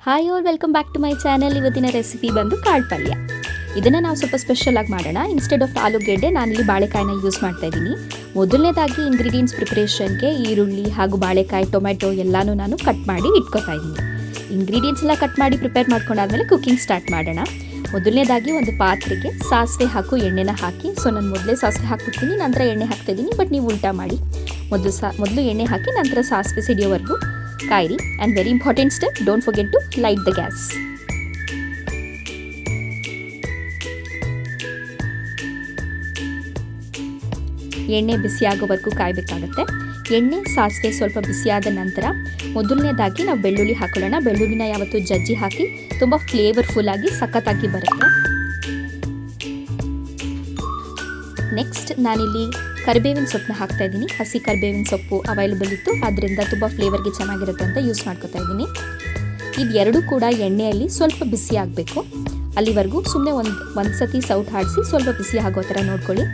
Hi all welcome back to my channel. ಇವತ್ತಿನ recipe ಬಂದು ಕಾಳು ಪಲ್ಯ. ಇದನ್ನು ನಾವು ಸ್ವಲ್ಪ ಸ್ಪೆಷಲ್ ಆಗಿ ಮಾಡೋಣ. ಇನ್ಸ್ಟೆಡ್ ಆಫ್ ಆಲೂಗೆಡ್ಡೆ ನಾನಿಲ್ಲಿ ಬಾಳೆಕಾಯಿನ ಯೂಸ್ ಮಾಡ್ತಾ ಇದ್ದೀನಿ. ಮೊದಲನೇದಾಗಿ ಇಂಗ್ರೀಡಿಯೆಂಟ್ಸ್ ಪ್ರಿಪ್ರೇಷನ್ಗೆ ಈರುಳ್ಳಿ ಹಾಗೂ ಬಾಳೆಕಾಯಿ, ಟೊಮೆಟೊ ಎಲ್ಲನೂ ನಾನು ಕಟ್ ಮಾಡಿ ಇಟ್ಕೊತಾ ಇದ್ದೀನಿ. ಇಂಗ್ರೀಡಿಯೆಂಟ್ಸ್ ಎಲ್ಲ ಕಟ್ ಮಾಡಿ ಪ್ರಿಪೇರ್ ಮಾಡ್ಕೊಂಡಾದ್ಮೇಲೆ ಕುಕಿಂಗ್ ಸ್ಟಾರ್ಟ್ ಮಾಡೋಣ. ಮೊದಲನೇದಾಗಿ ಒಂದು ಪಾತ್ರೆಗೆ ಸಾಸಿವೆ ಹಾಗೂ ಎಣ್ಣೆನ ಹಾಕಿ, ನಾನು ಮೊದಲೇ ಸಾಸಿವೆ ಹಾಕ್ಬಿಡ್ತೀನಿ, ನಂತರ ಎಣ್ಣೆ ಹಾಕ್ತಾಯಿದ್ದೀನಿ. ಬಟ್ ನೀವು ಉಲ್ಟಾ ಮಾಡಿ, ಮೊದಲು ಎಣ್ಣೆ ಹಾಕಿ ನಂತರ ಸಾಸಿವೆ ಸಿಡಿಯೋವರೆಗೂ ಕಾಯಿರಿ. And very important step, don't forget to light the gas. ಎಣ್ಣೆ ಬಿಸಿಯಾಗೋವರೆಗೂ ಕಾಯಬೇಕಾಗತ್ತೆ. ಎಣ್ಣೆ ಸಾಸಿವೆ ಸ್ವಲ್ಪ ಬಿಸಿಯಾದ ನಂತರ ಮೊದಲನೇದಾಗಿ ನಾವು ಬೆಳ್ಳುಳ್ಳಿ ಹಾಕೊಳ್ಳೋಣ. ಬೆಳ್ಳುಳ್ಳಿನ ಯಾವತ್ತೂ ಜಜ್ಜಿ ಹಾಕಿ, ತುಂಬ ಫ್ಲೇವರ್ಫುಲ್ಲಾಗಿ ಸಖತ್ತಾಗಿ ಬರುತ್ತೆ. ನೆಕ್ಸ್ಟ್ ನಾನಿಲ್ಲಿ ಕರಿಬೇವಿನ ಸೊಪ್ಪನ್ನ ಹಾಕ್ತಾ ಇದ್ದೀನಿ. ಹಸಿ ಕರಿಬೇವಿನ ಸೊಪ್ಪು ಅವೈಲೇಬಲ್ ಇತ್ತು, ಅದರಿಂದ ತುಂಬ ಫ್ಲೇವರ್ಗೆ ಚೆನ್ನಾಗಿರುತ್ತೆ ಅಂತ ಯೂಸ್ ಮಾಡ್ಕೊತಾ ಇದ್ದೀನಿ. ಇದೆರಡೂ ಕೂಡ ಎಣ್ಣೆಯಲ್ಲಿ ಸ್ವಲ್ಪ ಬಿಸಿ ಆಗಬೇಕು. ಅಲ್ಲಿವರೆಗೂ ಸುಮ್ಮನೆ ಒಂದು ಸತಿ ಸೌಟ್ ಆಡಿಸಿ ಸ್ವಲ್ಪ ಬಿಸಿ ಆಗೋ ಥರ ನೋಡ್ಕೊಳ್ಳಿ.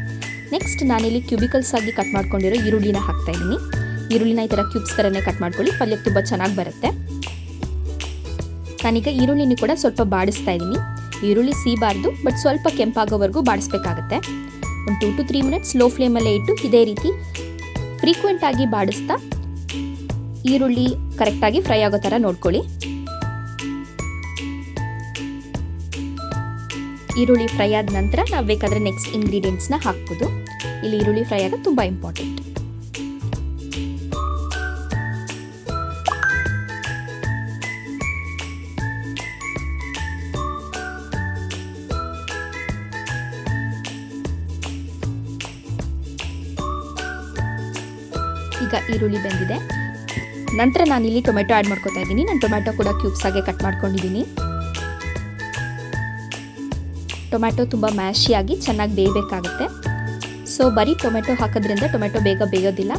ನೆಕ್ಸ್ಟ್ ನಾನಿಲ್ಲಿ ಕ್ಯೂಬಿಕಲ್ಸ್ ಆಗಿ ಕಟ್ ಮಾಡ್ಕೊಂಡಿರೋ ಈರುಳ್ಳಿನ ಹಾಕ್ತಾ ಇದ್ದೀನಿ. ಈರುಳ್ಳಿನ ಈ ಥರ ಕ್ಯೂಬ್ಸ್ ಥರನೇ ಕಟ್ ಮಾಡ್ಕೊಳ್ಳಿ, ಪಲ್ಯಕ್ಕೆ ತುಂಬ ಚೆನ್ನಾಗಿ ಬರುತ್ತೆ. ನಾನೀಗ ಈರುಳ್ಳಿನೂ ಕೂಡ ಸ್ವಲ್ಪ ಬಾಡಿಸ್ತಾ ಇದ್ದೀನಿ. ಈರುಳ್ಳಿ ಸೀಬಾರ್ದು, ಬಟ್ ಸ್ವಲ್ಪ ಕೆಂಪಾಗೋವರೆಗೂ ಬಾಡಿಸ್ಬೇಕಾಗತ್ತೆ. ಒಂದು 2 to 3 ಮಿನಿಟ್ಸ್ ಲೋ ಫ್ಲೇಮಲ್ಲೇ ಇಟ್ಟು ಇದೇ ರೀತಿ ಫ್ರೀಕ್ವೆಂಟಾಗಿ ಬಾಡಿಸ್ತಾ ಈರುಳ್ಳಿ ಕರೆಕ್ಟಾಗಿ ಫ್ರೈ ಆಗೋ ಥರ ನೋಡ್ಕೊಳ್ಳಿ. ಈರುಳ್ಳಿ ಫ್ರೈ ಆದ ನಂತರ ನಾವು ಬೇಕಾದರೆ ನೆಕ್ಸ್ಟ್ ಇಂಗ್ರೀಡಿಯೆಂಟ್ಸ್ನ ಹಾಕ್ಬೋದು. ಇಲ್ಲಿ ಈರುಳ್ಳಿ ಫ್ರೈ ಆಗೋದು ತುಂಬ ಇಂಪಾರ್ಟೆಂಟ್. ಈಗ ಈರುಳ್ಳಿ ಬೆಂದಿದೆ. ನಂತರ ನಾನಿಲ್ಲಿ ಟೊಮೆಟೊ ಆ್ಯಡ್ ಮಾಡ್ಕೊತಾ ಇದ್ದೀನಿ. ನಾನು ಟೊಮೆಟೊ ಕೂಡ ಕ್ಯೂಬ್ಸ್ ಆಗಿ ಕಟ್ ಮಾಡ್ಕೊಂಡಿದ್ದೀನಿ. ಟೊಮೆಟೊ ತುಂಬ ಮ್ಯಾಶಿಯಾಗಿ ಚೆನ್ನಾಗಿ ಬೇಯಬೇಕಾಗುತ್ತೆ. ಸೊ ಬರೀ ಟೊಮೆಟೊ ಹಾಕೋದ್ರಿಂದ ಟೊಮೆಟೊ ಬೇಗ ಬೇಯೋದಿಲ್ಲ.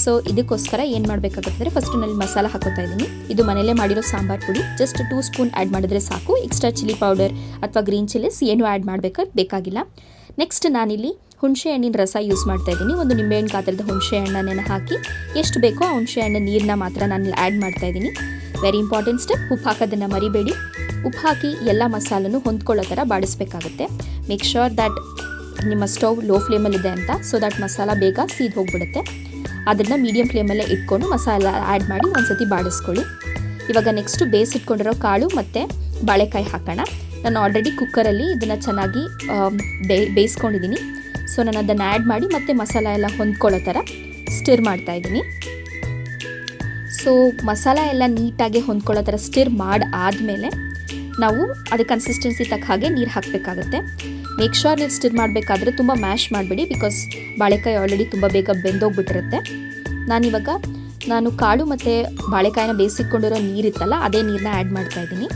ಸೊ ಇದಕ್ಕೋಸ್ಕರ ಏನು ಮಾಡಬೇಕಾಗುತ್ತೆ ಅಂದರೆ, ಫಸ್ಟ್ ನಾನು ಮಸಾಲ ಹಾಕೋತಾ ಇದ್ದೀನಿ. ಇದು ಮನೆಯಲ್ಲೇ ಮಾಡಿರೋ ಸಾಂಬಾರು ಪುಡಿ, ಜಸ್ಟ್ 2 ಸ್ಪೂನ್ ಆ್ಯಡ್ ಮಾಡಿದ್ರೆ ಸಾಕು. ಎಕ್ಸ್ಟ್ರಾ ಚಿಲ್ಲಿ ಪೌಡರ್ ಅಥವಾ ಗ್ರೀನ್ ಚಿಲ್ಲೀಸ್ ಏನೂ ಆ್ಯಡ್ ಬೇಕಾಗಿಲ್ಲ. ನೆಕ್ಸ್ಟ್ ನಾನಿಲ್ಲಿ ಹುಣಸೆ ಹಣ್ಣಿನ ರಸ ಯೂಸ್ ಮಾಡ್ತಾ ಇದ್ದೀನಿ. ಒಂದು ನಿಂಬೆಹಣ್ಣು ಗಾತ್ರದ ಹುಣಸೆ ಹಣ್ಣನ್ನು ಹಾಕಿ ಎಷ್ಟು ಬೇಕೋ ಆ ಹುಣಸೆ ಹಣ್ಣಿನ ನೀರನ್ನ ಮಾತ್ರ ನಾನು ಆ್ಯಡ್ ಮಾಡ್ತಾ ಇದ್ದೀನಿ. ವೆರಿ ಇಂಪಾರ್ಟೆಂಟ್ ಸ್ಟೆಪ್, ಉಪ್ಪು ಹಾಕೋದನ್ನು ಮರಿಬೇಡಿ. ಉಪ್ಪು ಹಾಕಿ ಎಲ್ಲ ಮಸಾಲನ್ನು ಹೊಂದ್ಕೊಳ್ಳೋ ಥರ ಬಾಡಿಸ್ಬೇಕಾಗುತ್ತೆ. ಮೇಕ್ ಶ್ಯೂರ್ ದ್ಯಾಟ್ ನಿಮ್ಮ ಸ್ಟವ್ ಲೋ ಫ್ಲೇಮಲ್ಲಿದೆ ಅಂತ, ಸೊ ದ್ಯಾಟ್ ಮಸಾಲ ಬೇಗ ಸೀದ್ ಹೋಗ್ಬಿಡುತ್ತೆ. ಅದನ್ನು ಮೀಡಿಯಮ್ ಫ್ಲೇಮಲ್ಲೇ ಇಟ್ಕೊಂಡು ಮಸಾಲ ಆ್ಯಡ್ ಮಾಡಿ ಒಂದ್ಸತಿ ಬಾಡಿಸ್ಕೊಳ್ಳಿ. ಇವಾಗ ನೆಕ್ಸ್ಟು ಬೇಯಿಸಿಟ್ಕೊಂಡಿರೋ ಕಾಳು ಮತ್ತು ಬಾಳೆಕಾಯಿ ಹಾಕೋಣ. ನಾನು ಆಲ್ರೆಡಿ ಕುಕ್ಕರಲ್ಲಿ ಇದನ್ನು ಚೆನ್ನಾಗಿ ಬೇಯಿಸ್ಕೊಂಡಿದ್ದೀನಿ. ಸೊ ನಾನು ಅದನ್ನು ಆ್ಯಡ್ ಮಾಡಿ ಮತ್ತು ಮಸಾಲ ಎಲ್ಲ ಹೊಂದ್ಕೊಳ್ಳೋ ಥರ ಸ್ಟಿರ್ ಮಾಡ್ತಾ ಇದ್ದೀನಿ. ಸೊ ಮಸಾಲ ಎಲ್ಲ ನೀಟಾಗಿ ಹೊಂದ್ಕೊಳ್ಳೋ ಥರ ಸ್ಟಿರ್ ಆದಮೇಲೆ ನಾವು ಅದಕ್ಕೆ ಕನ್ಸಿಸ್ಟೆನ್ಸಿ ತಕ್ಕ ಹಾಗೆ ನೀರು ಹಾಕಬೇಕಾಗುತ್ತೆ. ಮೇಕ್ ಶ್ಯೂರ್ ನೀವು ಸ್ಟಿರ್ ಮಾಡಬೇಕಾದ್ರೆ ತುಂಬ ಮ್ಯಾಶ್ ಮಾಡಬೇಡಿ, ಬಿಕಾಸ್ ಬಾಳೆಕಾಯಿ ಆಲ್ರೆಡಿ ತುಂಬ ಬೇಗ ಬೆಂದೋಗ್ಬಿಟ್ಟಿರುತ್ತೆ. ನಾನು ಕಾಳು ಮತ್ತು ಬಾಳೆಕಾಯಿನ ಬೇಯಿಸಿಕೊಂಡಿರೋ ನೀರಿತ್ತಲ್ಲ, ಅದೇ ನೀರನ್ನ ಆ್ಯಡ್ ಮಾಡ್ತಾ ಇದ್ದೀನಿ.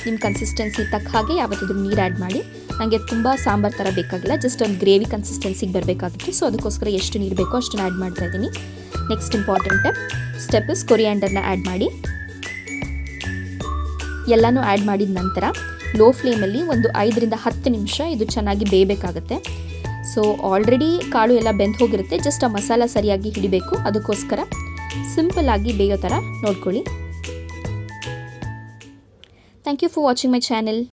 ನಿಮ್ಮ ಕನ್ಸಿಸ್ಟೆನ್ಸಿ ತಕ್ಕ ಹಾಗೆ ಯಾವತ್ತಿದ್ರು ನೀರು ಆ್ಯಡ್ ಮಾಡಿ. ನನಗೆ ತುಂಬ ಸಾಂಬಾರು ಥರ ಬೇಕಾಗಿಲ್ಲ, ಜಸ್ಟ್ ಒಂದು ಗ್ರೇವಿ ಕನ್ಸಿಸ್ಟೆನ್ಸಿಗೆ ಬರಬೇಕಾಗಿತ್ತು. ಸೊ ಅದಕ್ಕೋಸ್ಕರ ಎಷ್ಟು ನೀರು ಬೇಕೋ ಅಷ್ಟನ್ನು ಆ್ಯಡ್ ಮಾಡ್ತಾ ಇದ್ದೀನಿ. ನೆಕ್ಸ್ಟ್ ಇಂಪಾರ್ಟೆಂಟ್ ಸ್ಟೆಪ್ ಇಸ್ ಕೊರಿಯಾಂಡರ್ನ ಆ್ಯಡ್ ಮಾಡಿ. ಎಲ್ಲನೂ ಆ್ಯಡ್ ಮಾಡಿದ ನಂತರ ಲೋ ಫ್ಲೇಮಲ್ಲಿ ಒಂದು 5 ರಿಂದ 10 ನಿಮಿಷ ಇದು ಚೆನ್ನಾಗಿ ಬೇಯಬೇಕಾಗುತ್ತೆ. ಸೊ ಆಲ್ರೆಡಿ ಕಾಳು ಎಲ್ಲ ಬೆಂದು ಹೋಗಿರುತ್ತೆ, ಜಸ್ಟ್ ಆ ಮಸಾಲ ಸರಿಯಾಗಿ ಹಿಡಿಬೇಕು. ಅದಕ್ಕೋಸ್ಕರ ಸಿಂಪಲ್ಲಾಗಿ ಬೇಯೋ ಥರ ನೋಡ್ಕೊಳ್ಳಿ. Thank you for watching my channel.